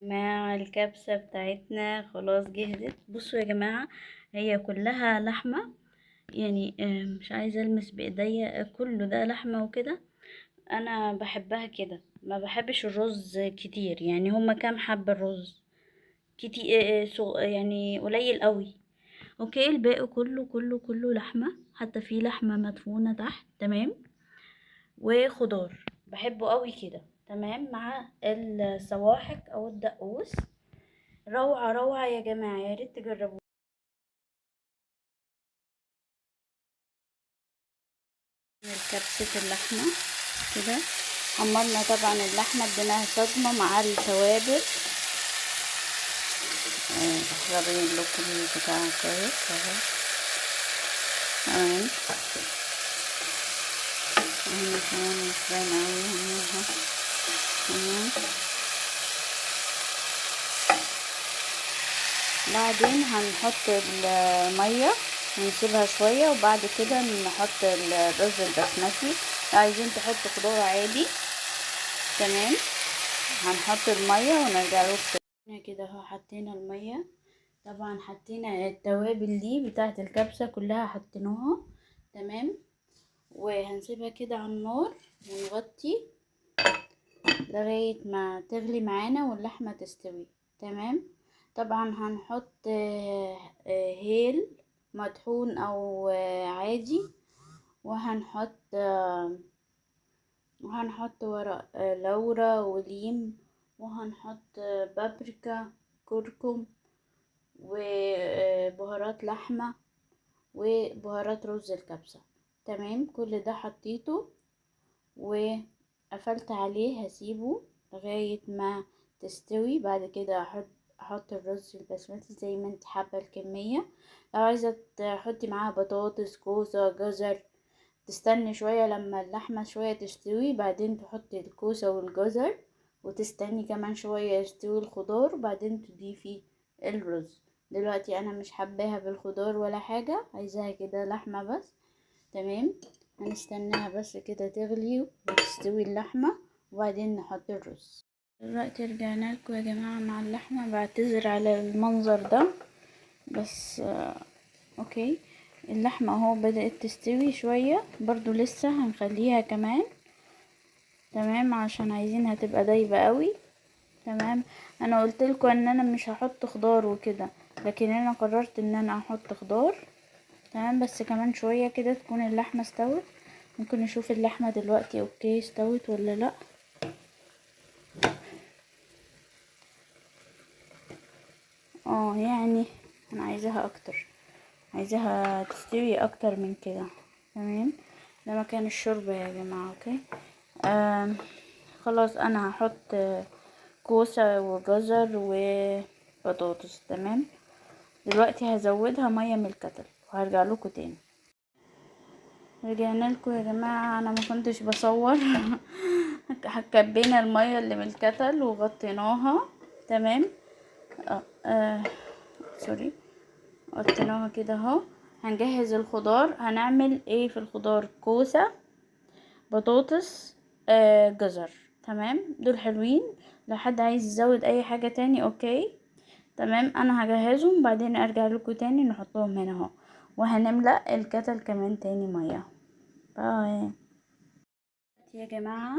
جماعة الكبسة بتاعتنا خلاص جهزت. بصوا يا جماعة، هي كلها لحمة يعني. مش عايزة المس بايديا، كله ده لحمة وكده. انا بحبها كده، ما بحبش الرز كتير يعني. هما كام حبة الرز كتير؟ يعني قليل قوي. اوكي، الباقي كله لحمة، حتى في لحمة مدفونة تحت. تمام، وخضار بحبه قوي كده. تمام، مع الصواحك او الدقوس. روعة روعة يا جماعة، يا ريت تجربوه. كبسة اللحمة كده، حمرنا طبعا اللحمة، اديناها صدمة مع التوابل. احضرين لكم بتاع كويس اهو. تمام، اهنا كمان مش باينة اوي اهو. تمام، بعدين هنحط المية ونسيبها شوية، وبعد كده نحط الرز البسمتي. لو عايزين تحطوا خضار عادي. تمام، هنحط المية ونرجع له كده اهو. حطينا المية، طبعا حطينا التوابل دي بتاعت الكبسة كلها حطيناها. تمام، وهنسيبها كده على النار ونغطي لغاية ما تغلي معانا واللحمة تستوي. تمام، طبعا هنحط هيل مطحون او عادي، وهنحط ورق لورا وليم، وهنحط بابريكا، كركم، وبهارات لحمة، وبهارات رز الكبسة. تمام، كل ده حطيته وقفلت عليه، هسيبه لغاية ما تستوي. بعد كده احط الرز البسمتي زي ما انت حابة الكمية. لو عايزة تحطي معاها بطاطس، كوسة، جزر، تستني شوية لما اللحمة شوية تستوي، بعدين تحطي الكوسة والجزر، وتستني كمان شوية يستوي الخضار، وبعدين تضيفي الرز. دلوقتي انا مش حباها بالخضار ولا حاجة، عايزاها كده لحمة بس. تمام، هنستناها بس كده تغلي وتستوي اللحمة، وبعدين نحط الرز. دلوقتي رجعنا لكم يا جماعة مع اللحمة. بعتذر على المنظر ده بس اوكي. اللحمة اهو بدأت تستوي شوية، برضو لسه هنخليها كمان. تمام، عشان عايزينها تبقى دايبة قوي. تمام، انا قلت لكم ان انا مش هحط خضار وكده، لكن انا قررت ان انا احط خضار. تمام، بس كمان شوية كده تكون اللحمة استوت. ممكن نشوف اللحمة دلوقتي اوكي استوت ولا لا. يعني انا عايزاها اكتر، عايزاها تستوي اكتر من كده. تمام، ده مكان الشوربة يا جماعة. اوكي، خلاص انا هحط كوسة وجزر وبطاطس. تمام، دلوقتي هزودها مية من الكتل وهرجع لكم تاني. رجعنا لكم يا جماعة، انا ما كنتش بصور. كبينا المية اللي من الكتل وغطيناها. تمام، سوري، غطيناها كده اهو. هنجهز الخضار. هنعمل ايه في الخضار؟ كوسة، بطاطس، جزر. تمام، دول حلوين. لو حد عايز يزود اي حاجة تاني اوكي. تمام، انا هجهزهم بعدين ارجع لكم تاني نحطهم هنا اهو. وهنملأ الكتل كمان تاني مية. باي يا جماعة.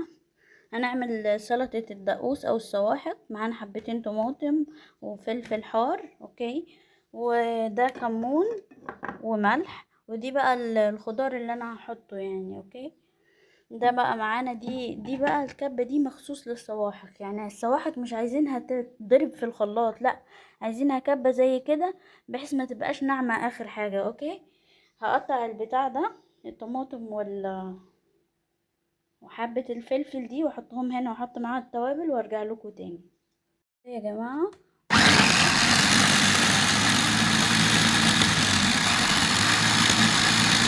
هنعمل سلطة الدقوس او السواحق. معانا حبتين طماطم وفلفل حار. اوكي، وده كمون وملح. ودي بقى الخضار اللي انا هحطه يعني. اوكي، ده بقى معانا. دي بقى الكبة دي مخصوص للصواحق. يعني الصواحق مش عايزينها تضرب في الخلاط، لا، عايزينها كبة زي كده بحيث ما تبقاش ناعمة اخر حاجة. اوكي، هقطع البتاع ده، الطماطم وحبة الفلفل دي، واحطهم هنا واحط معاها التوابل وارجع لكم تاني يا جماعة.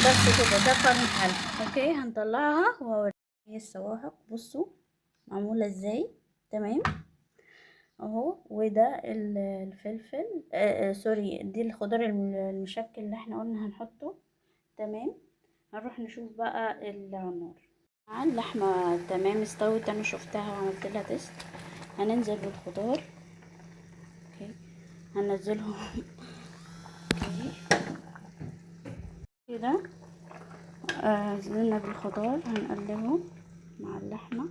بس كده، ده قرن حلو. اوكي، هنطلعها واوريكم هي الصواحق. بصوا معمولة ازاي. تمام اهو. وده الفلفل سوري، دي الخضار المشكل اللي احنا قلنا هنحطه. تمام، هنروح نشوف بقى النار. مع اللحمة تمام استوت، انا شفتها وعملت لها تيست. هننزل بالخضار. هننزلهم كده. نزلنا بالخضار هنقلبه مع اللحمة.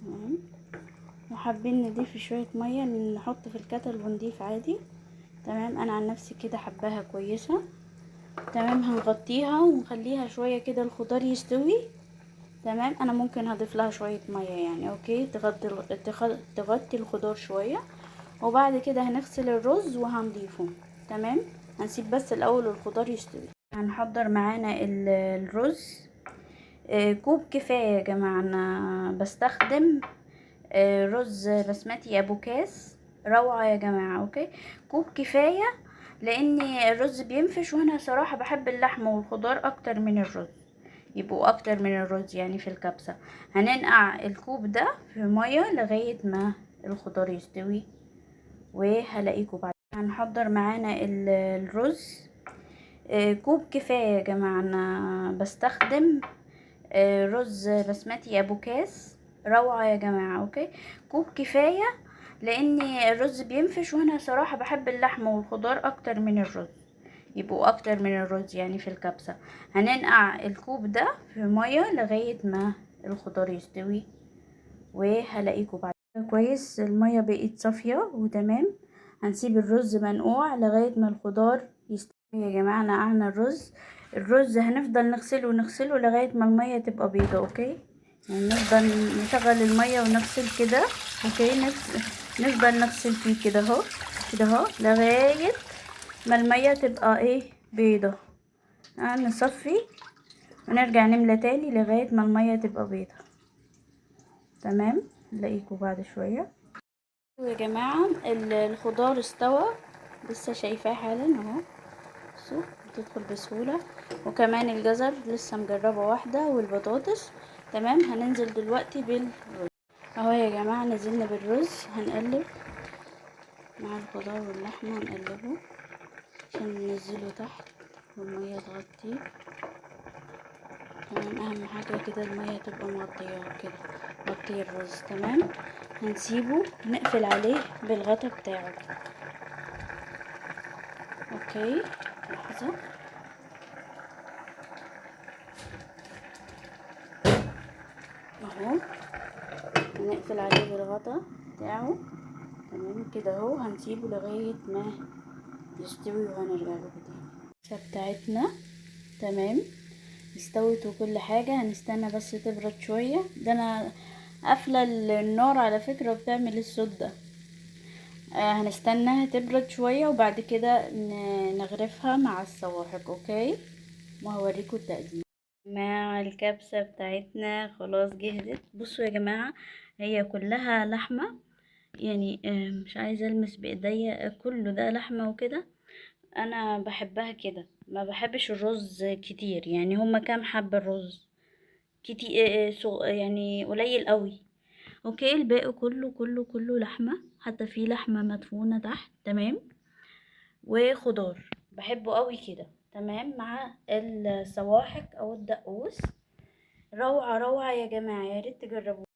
تمام. وحابين نضيف شوية مية، نحط في الكتل ونضيف عادي. تمام. انا عن نفسي كده حباها كويسة. تمام. هنغطيها ونخليها شوية كده الخضار يستوي. تمام. انا ممكن هضيف لها شوية مية يعني اوكي تغطي الخضار شوية. وبعد كده هنغسل الرز وهنضيفه. تمام. هنسيب بس الاول الخضار يستوي. هنحضر معانا الرز. كوب كفاية يا جماعة. انا بستخدم رز بسمتي ابو كاس. روعة يا جماعة. اوكي. كوب كفاية لان الرز بينفش، وانا صراحة بحب اللحمة والخضار اكتر من الرز، يبقوا اكتر من الرز يعني في الكبسة. هننقع الكوب ده في مية لغاية ما الخضار يستوي، وهلاقيكم بعد. هنحضر معانا الرز. كوب كفاية يا جماعة. انا بستخدم رز بسمتي ابو كاس. روعة يا جماعة. اوكي. كوب كفاية لان الرز بينفش، وانا صراحة بحب اللحمة والخضار اكتر من الرز، يبقوا اكتر من الرز يعني في الكبسة. هننقع الكوب ده في مية لغاية ما الخضار يستوي، وهلاقيكم بعد. كويس. المية بقت صافية وتمام. هنسيب الرز منقوع لغاية ما الخضار يستوي. يا جماعة نقعنا الرز هنفضل نغسله لغاية ما المية تبقى بيضة. اوكي. يعني نفضل نشغل المية ونغسل كده. اوكي. نفضل نغسل فيه كده اهو، كده اهو لغاية ما المية تبقى ايه بيضة. نصفي ونرجع نملى تاني لغاية ما المية تبقى بيضة. تمام. نلاقيكم بعد شوية. يا جماعة الخضار استوى، لسه شايفاه حالا اهو. بصوا بتدخل بسهولة. وكمان الجزر لسه مجربة واحدة والبطاطس. تمام. هننزل دلوقتي بالرز اهو يا جماعة. نزلنا بالرز هنقلب مع الخضار واللحمة، هنقلبه عشان ننزله تحت والمية تغطيه. تمام. اهم حاجة كده المية تبقى مغطية كده، مغطية الرز. تمام. هنسيبه نقفل عليه بالغطا بتاعه. اوكي. لحظة. اهو هنقفل عليه بالغطا بتاعه. تمام كده اهو. هنسيبه لغاية ما يستوي وهنرجع له تاني. الكبسة بتاعتنا تمام استوت وكل حاجة. هنستنى بس تبرد شوية. ده انا قافلة النار على فكرة وبتعمل الصوت ده. هنستناها تبرد شوية وبعد كده نغرفها مع الصواحق. اوكي. وهوريكم التقديم. مع الكبسة بتاعتنا خلاص جهزت. بصوا يا جماعة هي كلها لحمة يعني. مش عايزة المس بايديا، كله ده لحمة وكده. انا بحبها كده، ما بحبش الرز كتير يعني. هما كام حبة الرز كتير يعني قليل قوي. اوكي. الباقي كله لحمة، حتى في لحمة مدفونة تحت. تمام. وخضار بحبه قوي كده. تمام. مع الصواحق او الدقوس. روعة روعة يا جماعة، يا ريت تجربوه.